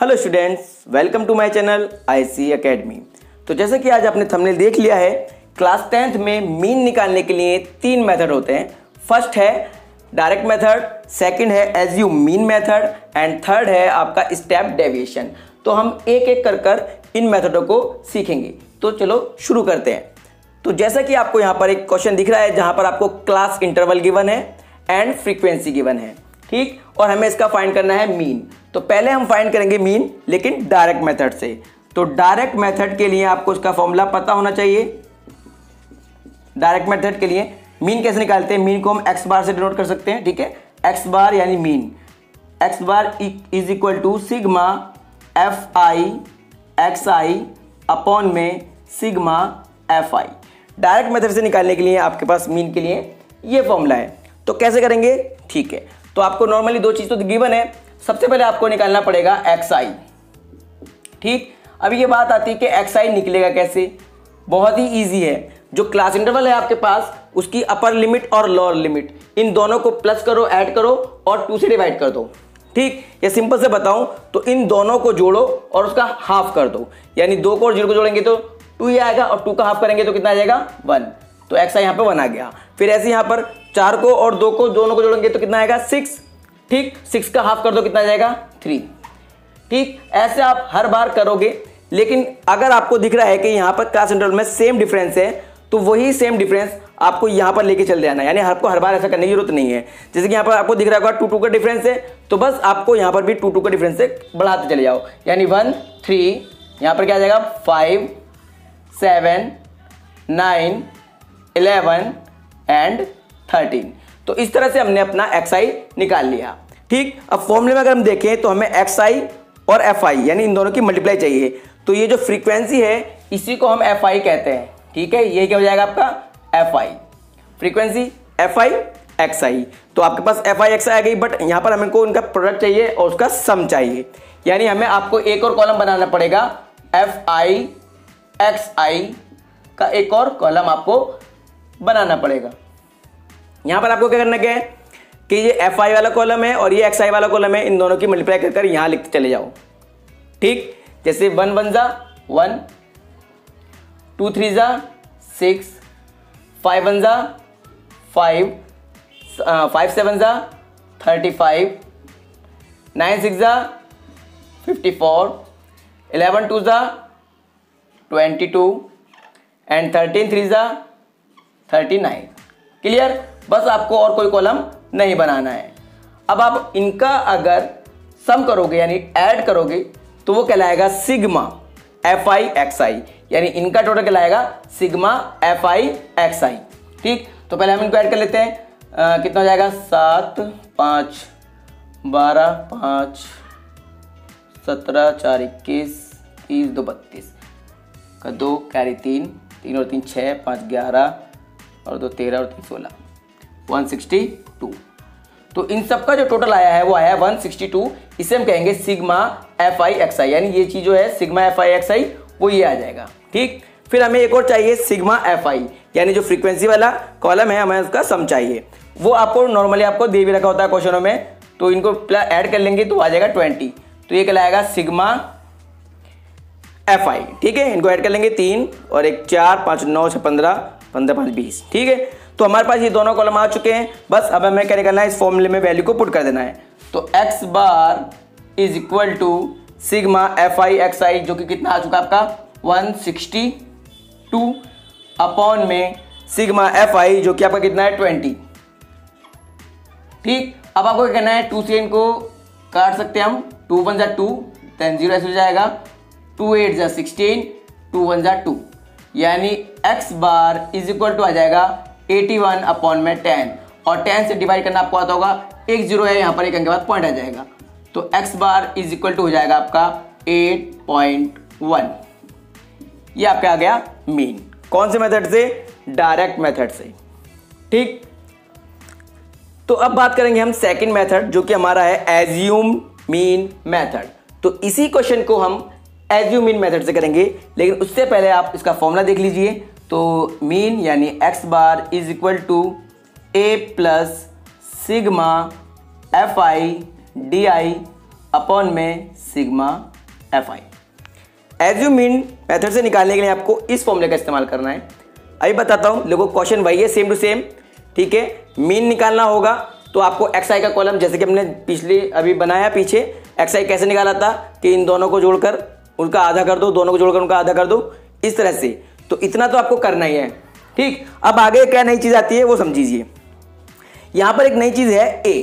Hello students, welcome to my channel IC academy. तो जैसा कि आज आपने थंबनेल देख लिया है, क्लास 10th में मीन निकालने के लिए 3 मेथड होते हैं। फर्स्ट है डायरेक्ट मेथड, सेकंड है assume mean method and third है आपका स्टेप डेविएशन। तो हम एक एक कर इन मेथडों को सीखेंगे। तो चलो शुरू करते हैं। तो जैसा कि आपको यहाँ पर एक क्वेश्चन दिख रहा है जहाँ पर आपको क्लास इंटरवल गिवन है एंड फ्रीक्वेंसी गिवन है, ठीक, और हमें इसका फाइंड करना है मीन। तो पहले हम फाइंड करेंगे मीन, लेकिन डायरेक्ट मेथड से। तो डायरेक्ट मेथड के लिए आपको इसका फॉर्मूला पता होना चाहिए। डायरेक्ट मेथड के लिए मीन कैसे निकालते हैं? मीन को हम एक्स बार से डिनोट कर सकते हैं, ठीक है। एक्स बार यानी mean, X bar is equal to sigma F I X I upon में sigma F I. Direct method से निकालने के लिए आपके पास मीन के लिए ये फॉर्मूला है। तो कैसे करेंगे? ठीक है, तो आपको नॉर्मली दो चीज तो गिवन है। सबसे पहले आपको निकालना पड़ेगा एक्स आई, ठीक। अब ये बात आती है कि एक्स आई निकलेगा कैसे? बहुत ही इजी है। जो क्लास इंटरवल है आपके पास, उसकी अपर लिमिट और लोअर लिमिट, इन दोनों को प्लस करो, ऐड करो और 2 से डिवाइड कर दो, ठीक। ये सिंपल से बताऊं तो इन दोनों को जोड़ो और उसका हाफ कर दो, यानी 2 को और 0 को जोड़ेंगे तो 2 ही आएगा और 2 का हाफ करेंगे तो कितना आ जाएगा? 1। तो एक्स आई यहाँ पे 1 आ गया। फिर ऐसे यहाँ पर 4 को और 2 को दोनों को जोड़ेंगे तो कितना आएगा? 6, ठीक। 6 का हाफ कर दो, कितना आ जाएगा? 3, ठीक। ऐसे आप हर बार करोगे। लेकिन अगर आपको दिख रहा है कि यहाँ पर क्लास इंटरवल में सेम डिफरेंस है, तो वही सेम डिफरेंस आपको यहाँ पर लेके चल जाना है, यानी आपको हर बार ऐसा करने की जरूरत नहीं है। जैसे कि यहाँ पर आपको दिख रहा होगा 2 का डिफरेंस है, तो बस आपको यहाँ पर भी 2 का डिफरेंस से बढ़ाते चले जाओ, यानी 1 3, यहाँ पर क्या आ जाएगा? 5 7 9 11 एंड 13। तो इस तरह से हमने अपना एक्स आई निकाल लिया, ठीक। अब फॉर्मूले में अगर हम देखें तो हमें एक्स आई और एफ आई यानी इन दोनों की मल्टीप्लाई चाहिए। तो ये जो फ्रीक्वेंसी है इसी को हम एफ आई कहते हैं, ठीक है। ये क्या हो जाएगा आपका? F I frequency, F I X I. तो आपके पास एफ आई एक्स आई आ गई, बट यहां पर हमको उनका प्रोडक्ट चाहिए और उसका सम चाहिए, यानी हमें आपको एक और कॉलम बनाना पड़ेगा। एफ आई एक्स आई का एक और कॉलम आपको बनाना पड़ेगा। यहां पर आपको क्या करना क्या है कि ये एफ आई वाला कॉलम है और ये एक्स आई वाला कॉलम है, इन दोनों की मल्टीप्लाई कर यहां लिखते चले जाओ, ठीक। जैसे 1 1 जा 1, 2 3 जा 6, 5 1 जा 5, 5 7 जा 35, 9 6 जा 54, 11 2 जा 22 एंड 13 3 जा 39। क्लियर? बस आपको और कोई कॉलम नहीं बनाना है। अब आप इनका अगर सम करोगे यानी ऐड करोगे तो वो कहलाएगा सिग्मा एफ आई एक्स आई, यानी इनका टोटल कहलाएगा सिग्मा एफ आई एक्स आई, ठीक। तो पहले हम इनको ऐड कर लेते हैं। कितना हो जाएगा? 7 5 12 5 17 4 21 30 2 32 का 2 कैरी 3 3 और 3 6 5 11 और 2 13 और 3 16 162। तो इन सब का जो टोटल आया है वो आया है 162। इसे हम कहेंगे सिग्मा एफ आई एक्स आई, यानी ये चीज जो है सिग्मा एफ आई एक्स आई वो ये आ जाएगा, ठीक। फिर हमें एक और चाहिए सिग्मा एफ आई, यानी जो फ्रीक्वेंसी वाला कॉलम है हमें उसका सम चाहिए। वो आपको नॉर्मली आपको दे भी रखा होता है क्वेश्चनों में, तो इनको ऐड कर लेंगे तो आ जाएगा 20। तो ये कहलाएगा सिग्मा एफ आई, ठीक है। इनको ऐड कर लेंगे 3 और 1 4 5 9 6 15 15 5 20, ठीक है। तो हमारे पास ये दोनों कॉलम आ चुके हैं। बस अब हमें क्या करना है? इस फॉर्मूले में वैल्यू को पुट कर देना है। तो x bar is equal to sigma F I X I, जो कि कितना आ चुका है आपका? 162 अपॉन में सिग्मा एफ आई जो कि आपका कितना है? 20, ठीक। अब आपको क्या करना है? 2 से इनको काट सकते हैं हम। 2 1 जा 2, देन 0 ऐसे हो जाएगा। 2 8 जा 16, 2 1 जा 2, यानी X bar is equal to आ जाएगा 81 अपॉन में 10, और 10 से डिवाइड करना आपको आता होगा। एक 0 है यहाँ पर, एक अंक के बाद पॉइंट आ जाएगा। तो x bar is equal to हो जाएगा आपका 8.1। ये आपका आ गया मीन। कौन से मेथड से? डायरेक्ट मेथड से, ठीक। तो अब बात करेंगे हम सेकंड मेथड, जो कि हमारा है एज्यूम मीन मेथड। तो इसी क्वेश्चन को हम एज्यूम मीन मेथड से करेंगे, लेकिन उससे पहले आप इसका फॉर्मूला देख लीजिए। तो मीन यानी X bar is equal to A plus sigma F I D I upon में sigma FI। Assume mean method से निकालने के लिए आपको इस फॉर्मूले का इस्तेमाल करना है। अभी बताता हूँ, देखो क्वेश्चन वही है, सेम टू सेम, ठीक है। मीन निकालना होगा तो आपको XI का कॉलम, जैसे कि हमने पिछले अभी बनाया पीछे, XI कैसे निकाला था कि इन दोनों को जोड़कर उनका आधा कर दो, दोनों को जोड़कर उनका आधा कर दो, इस तरह से। तो इतना तो आपको करना ही है, ठीक। अब आगे क्या नई चीज़ आती है वो समझिए। यहाँ पर एक नई चीज़ है A।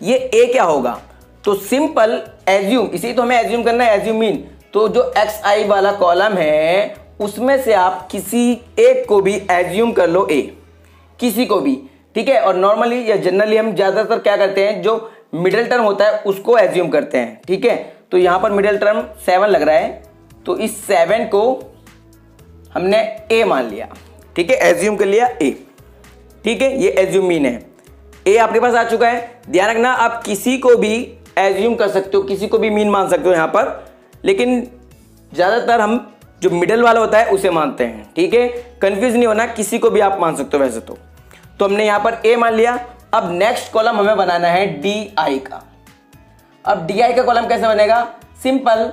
ये A क्या होगा, तो सिंपल एज्यूम, इसी तो हमें एज्यूम करना है, एज्यूम मीन। तो जो XI वाला कॉलम है उसमें से आप किसी एक को भी एज्यूम कर लो A, किसी को भी, ठीक है। और नॉर्मली या जनरली हम ज़्यादातर क्या करते हैं, जो मिडिल टर्म होता है उसको एज्यूम करते हैं, ठीक है। तो यहाँ पर मिडिल टर्म 7 लग रहा है, तो इस 7 को हमने A मान लिया, ठीक है, एज्यूम कर लिया A, ठीक है। ये एज्यूम मीन है, A आपके पास आ चुका है। ध्यान रखना, आप किसी को भी एज्यूम कर सकते हो, किसी को भी मीन मान सकते हो यहाँ पर, लेकिन ज़्यादातर हम जो मिडल वाला होता है उसे मानते हैं, ठीक है। कंफ्यूज नहीं होना, किसी को भी आप मान सकते हो वैसे तो हमने यहाँ पर A मान लिया। अब नेक्स्ट कॉलम हमें बनाना है DI का। अब DI का कॉलम कैसे बनेगा, सिंपल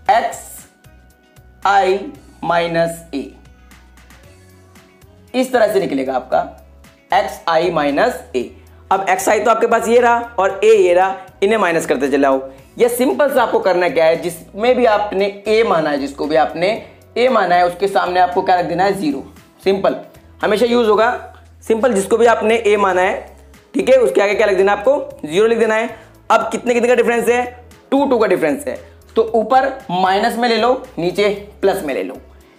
XI माइनस A, इस तरह से निकलेगा आपका XI माइनस A। अब XI तो आपके पास ये रहा और A ये रहा, इन्हें माइनस करते चले आओ। ये सिंपल सा आपको करना क्या है, जिसमें भी आपने A माना है, जिसको भी आपने A माना है उसके सामने आपको क्या रख देना है, 0। सिंपल हमेशा यूज होगा, सिंपल जिसको भी आपने A माना है, ठीक है, उसके आगे क्या लिख देना है, आपको 0 लिख देना है। अब कितने कितने का डिफरेंस है, 2 का डिफरेंस है, तो ऊपर माइनस में ले लो, नीचे प्लस में ले लो,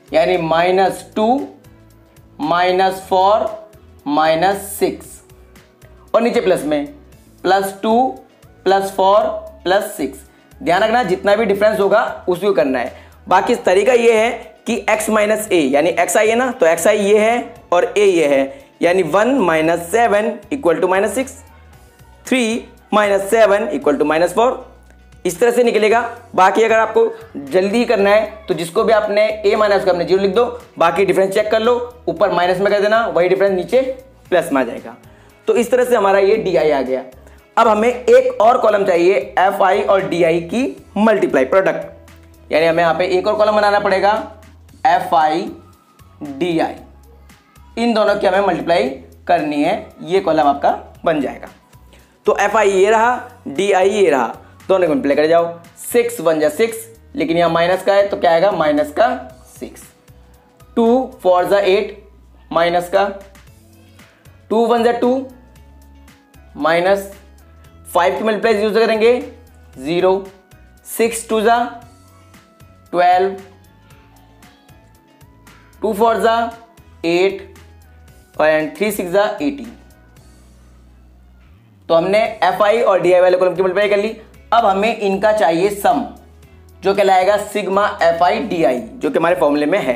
यानी -2 -4 -6 और नीचे प्लस में +2 +4 +6। ध्यान रखना, जितना भी डिफरेंस होगा उसको करना है। बाकी तरीका ये है कि x माइनस ए, यानी XI है ना, तो XI ये है और A ये है, यानी 1 - 7 = -6, 3 - 7 = -4, इस तरह से निकलेगा। बाकी अगर आपको जल्दी करना है तो जिसको भी आपने A माना है उसको आपने 0 लिख दो, बाकी डिफरेंस चेक कर लो, ऊपर माइनस में कर देना, वही डिफरेंस नीचे प्लस में आ जाएगा। तो इस तरह से हमारा ये DI आ गया। अब हमें एक और कॉलम चाहिए FI और DI की मल्टीप्लाई प्रोडक्ट, यानी हमें यहाँ पे एक और कॉलम बनाना पड़ेगा FI DI, इन दोनों की हमें मल्टीप्लाई करनी है, ये कॉलम आपका बन जाएगा। तो FI ये रहा, DI ये रहा, दोनों को मल्टीप्लाई कर जाओ, 6 × 1 = 6, लेकिन यहाँ माइनस का है तो क्या आएगा, -6, 2 × 4 = 8, माइनस का, 2 × 1 = 2, माइनस 5 की मल्टीप्लाई यूज करेंगे 0, 6 × 2 = 12, 2 × 4 = 8 और 3 × 6 = 18। तो हमने FI और DI वाले कॉलम की मल्टीप्लाई कर ली। अब हमें इनका चाहिए सम, जो कहलाएगा सिग्मा FI DI, जो कि हमारे फॉर्मूले में है।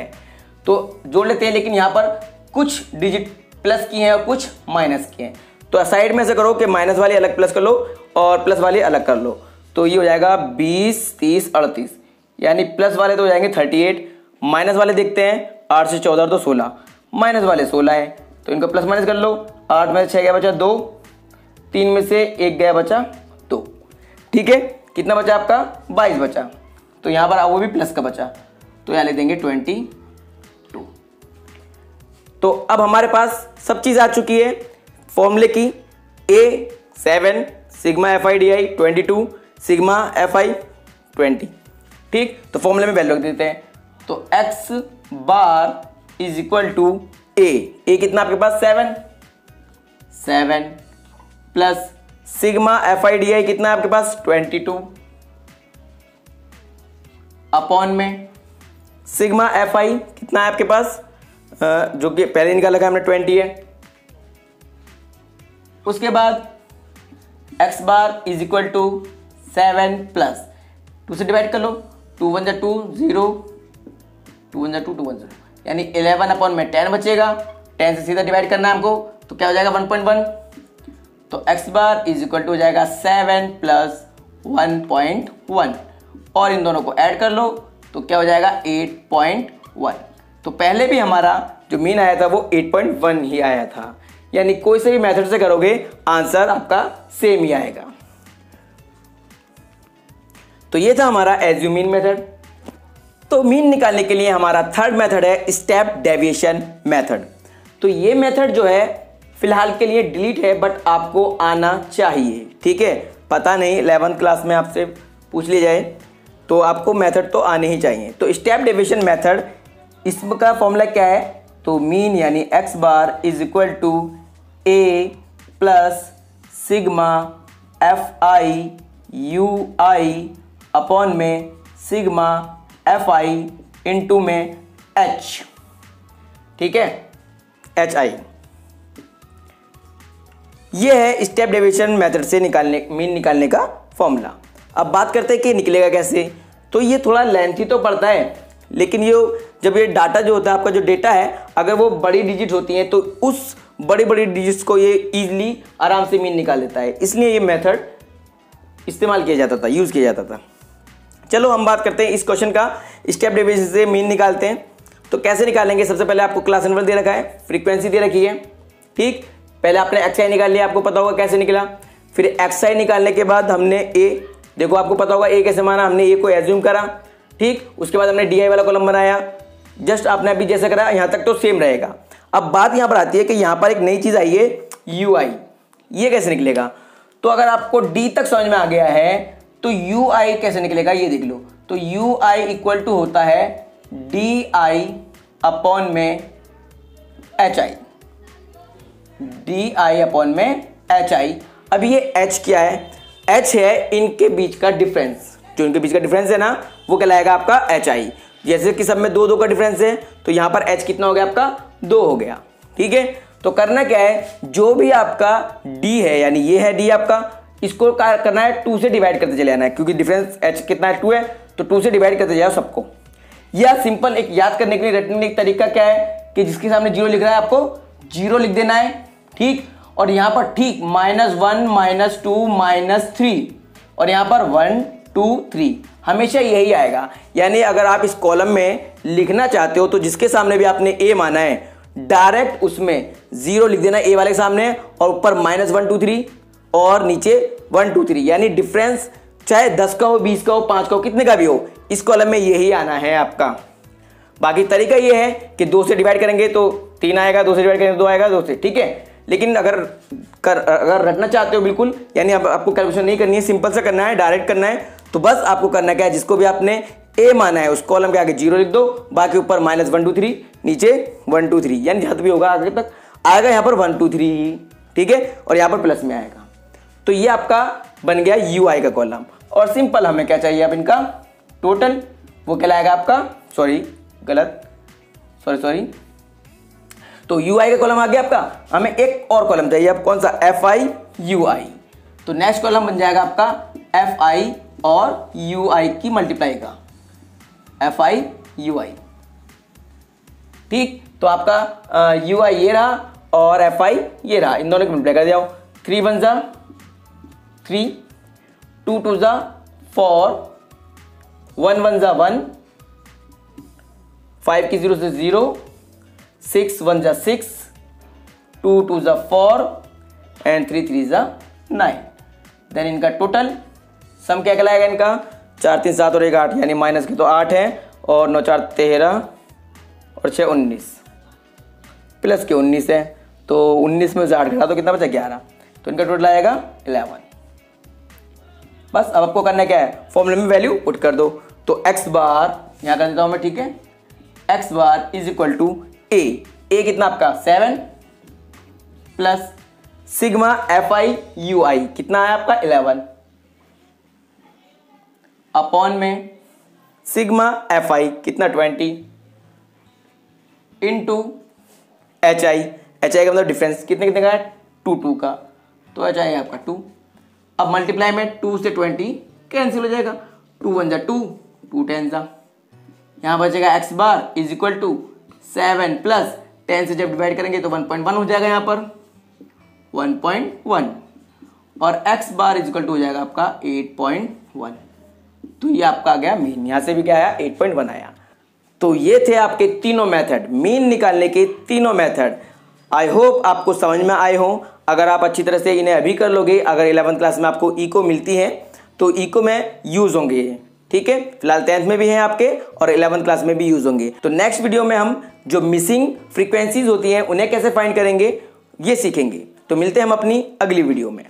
तो जोड़ लेते हैं, लेकिन यहाँ पर कुछ डिजिट प्लस की हैं और कुछ माइनस की हैं। तो साइड में ऐसे करो कि माइनस वाली अलग प्लस कर लो और प्लस वाली अलग कर लो, तो ये हो जाएगा 20, 30, 38, यानी प्लस वाले तो हो जाएंगे 38, माइनस वाले देखते हैं 8 से 14 तो 16, माइनस वाले 16 है, तो इनको प्लस माइनस कर लो। 8 में से 6 गया बचा 2, 3 में से 1 गया बचा 2, ठीक है। कितना बचा आपका, 22 बचा, तो यहाँ पर वो भी प्लस का बचा, तो यहाँ लिख देंगे 22। तो अब हमारे पास सब चीज़ आ चुकी है फॉर्मूले की, A 7, sigma FI DI 22, sigma FI 20, ठीक। तो फॉर्मूले में वैल्यू रख देते हैं, तो x बार = A कितना आपके पास 7 प्लस सिग्मा FI DI कितना है आपके पास 22 अपॉन में सिग्मा FI कितना है आपके पास, जो कि पहले निकाला था हमने 20 है। उसके बाद x बार = 7 प्लस 2 से डिवाइड कर लो, 2 × 1 = 2, 0, 2 × 1 = 2, 2 × 1 = 0, यानी 11 अपॉन में 10 बचेगा, 10 से सीधा डिवाइड करना है हमको, तो क्या हो जाएगा 1.1, तो x बार = हो जाएगा 7 प्लस 1.1, और इन दोनों को ऐड कर लो तो क्या हो जाएगा 8.1। तो पहले भी हमारा जो मीन आया था वो 8.1 ही आया था, यानी कोई से भी मेथड से करोगे आंसर आपका सेम ही आएगा। तो ये था हमारा एज्यूम मीन मेथड। तो मीन निकालने के लिए हमारा थर्ड मेथड है स्टेप डेविएशन मेथड। तो ये मेथड जो है फिलहाल के लिए डिलीट है, बट आपको आना चाहिए, ठीक है। पता नहीं 11th क्लास में आपसे पूछ लिया जाए तो आपको मेथड तो आने ही चाहिए। तो स्टेप डेविएशन मेथड, इसका फॉर्मूला क्या है, तो मीन यानी x bar is equal to a plus sigma fi ui upon में सिग्मा fi इंटू में h, ठीक है, hi। ये है स्टेप डेविएशन मेथड से मीन निकालने का फॉर्मूला। अब बात करते हैं कि निकलेगा कैसे। तो ये थोड़ा लेंथी तो पड़ता है, लेकिन ये जब ये डाटा जो होता है, आपका जो डेटा है, अगर वो बड़ी डिजिट होती हैं तो उस बड़ी बड़ी डिजिट्स को ये इजीली आराम से मीन निकाल लेता है, इसलिए ये मेथड इस्तेमाल किया जाता था, यूज़ किया जाता था। चलो हम बात करते हैं इस क्वेश्चन का, स्टेप डेविएशन से मीन निकालते हैं। तो कैसे निकालेंगे, सबसे पहले आपको क्लास इंटरवल दे रखा है, फ्रीक्वेंसी दे रखी है, ठीक। पहले आपने xi निकाल लिया, आपको पता होगा कैसे निकला। फिर xi निकालने के बाद हमने a, देखो आपको पता होगा a कैसे माना, हमने a को एज्यूम करा, ठीक। उसके बाद हमने di वाला कॉलम बनाया, जस्ट आपने अभी जैसे करा यहाँ तक तो सेम रहेगा। अब बात यहाँ पर आती है कि यहाँ पर एक नई चीज़ आई है ui, ये कैसे निकलेगा। तो अगर आपको d तक समझ में आ गया है तो ui कैसे निकलेगा ये देख लो। तो ui इक्वल टू होता है di अपॉन में hi, di अपॉन में hi। अब ये h क्या है, h है इनके बीच का डिफरेंस, जो इनके बीच का डिफरेंस है ना वो कहलाएगा आपका hi। जैसे कि सब में 2-2 का डिफरेंस है, तो यहाँ पर h कितना हो गया आपका 2 हो गया, ठीक है। तो करना क्या है, जो भी आपका d है, यानी ये है d आपका, इसको करना है 2 से डिवाइड करते चले आना है, क्योंकि डिफरेंस h कितना है 2 है, तो 2 से डिवाइड करते जाओ सबको। या सिंपल एक याद करने के लिए रटने का तरीका क्या है कि जिसके सामने 0 लिख रहा है आपको 0 लिख देना है, ठीक। और यहाँ पर ठीक -1 -2 -3 और यहाँ पर 1 2 3 हमेशा यही आएगा। यानी अगर आप इस कॉलम में लिखना चाहते हो तो जिसके सामने भी आपने a माना है डायरेक्ट उसमें 0 लिख देना a वाले के सामने, और ऊपर -1 2 3 और नीचे 1 2 3, यानी डिफरेंस चाहे 10 का हो 20 का हो 5 का हो कितने का भी हो, इस कॉलम में यही आना है आपका। बाकी तरीका ये है कि 2 से डिवाइड करेंगे तो 3 आएगा, 2 से डिवाइड करेंगे 2 आएगा, 2 से, ठीक है। लेकिन अगर रटना चाहते हो बिल्कुल, यानी अब आपको कैलकुलेशन नहीं करनी है, सिंपल सा करना है, डायरेक्ट करना है, तो बस आपको करना क्या है, जिसको भी आपने a माना है उस कॉलम के आगे 0 लिख दो, बाकी ऊपर -1 2 3 नीचे 1 2 3, यानी जहाँ भी होगा आगे तक आएगा यहाँ पर 1 2 3, ठीक है, और यहाँ पर प्लस में आएगा। तो ये आपका बन गया ui का कॉलम। और सिंपल हमें क्या चाहिए अब इनका टोटल, वो कहलाएगा आपका सॉरी तो ui का कॉलम आ गया आपका। हमें एक और कॉलम चाहिए, अब कौन सा, fi ui। तो नेक्स्ट कॉलम बन जाएगा आपका fi और ui की मल्टीप्लाई का, fi ui, ठीक। तो आपका ui ये रहा और fi ये रहा, इन दोनों की मल्टीप्लाई कर जाओ। 3 1 जा 3, 2 2 जा 4, 1 1 जा 1, 5 की 0 से 0, 6 1 जा 6, 2 2 जा 4 एंड 3 3 जा 9। देन इनका टोटल सम क्या कहलाएगा इनका, 4 3 7 और 1 8, यानी माइनस के तो 8 है और 9 4 13 और 6 19, प्लस के 19 है, तो 19 में से 8 घटा तो कितना बचा 11, तो इनका टोटल आएगा 11। बस अब आपको करना क्या है, फॉर्मूले में वैल्यू पुट कर दो। तो x बार यहाँ कर देता हूँ मैं, ठीक है, x bar is equal to a कितना आपका 7 प्लस सिग्मा fi ui कितना है आपका 11 अपॉन में सिग्मा fi कितना 20 इंटू hi का मतलब डिफरेंस कितने कितने का है 2 2 का, तो hi है आपका 2। अब मल्टीप्लाई में 2 से 20 कैंसिल हो जाएगा, 2 1 जा 2, 2 10 जा, यहाँ बचेगा x bar is equal to 7 plus 10 से जब डिवाइड करेंगे तो 1.1 हो जाएगा, यहाँ पर 1.1 और x bar is equal to हो जाएगा आपका 8.1। तो ये आपका आ गया मीन, यहाँ से भी क्या आया 8.1 आया। तो ये थे आपके तीनों मेथड, मीन निकालने के तीनों मेथड। आई होप आपको समझ में आए हो। अगर आप अच्छी तरह से इन्हें अभी कर लोगे, अगर 11th क्लास में आपको इको मिलती है तो इको में यूज़ होंगे, ठीक है, फिलहाल 10th में भी हैं आपके और 11th क्लास में भी यूज होंगे। तो नेक्स्ट वीडियो में हम जो मिसिंग फ्रीक्वेंसीज होती हैं उन्हें कैसे फाइंड करेंगे ये सीखेंगे। तो मिलते हैं हम अपनी अगली वीडियो में।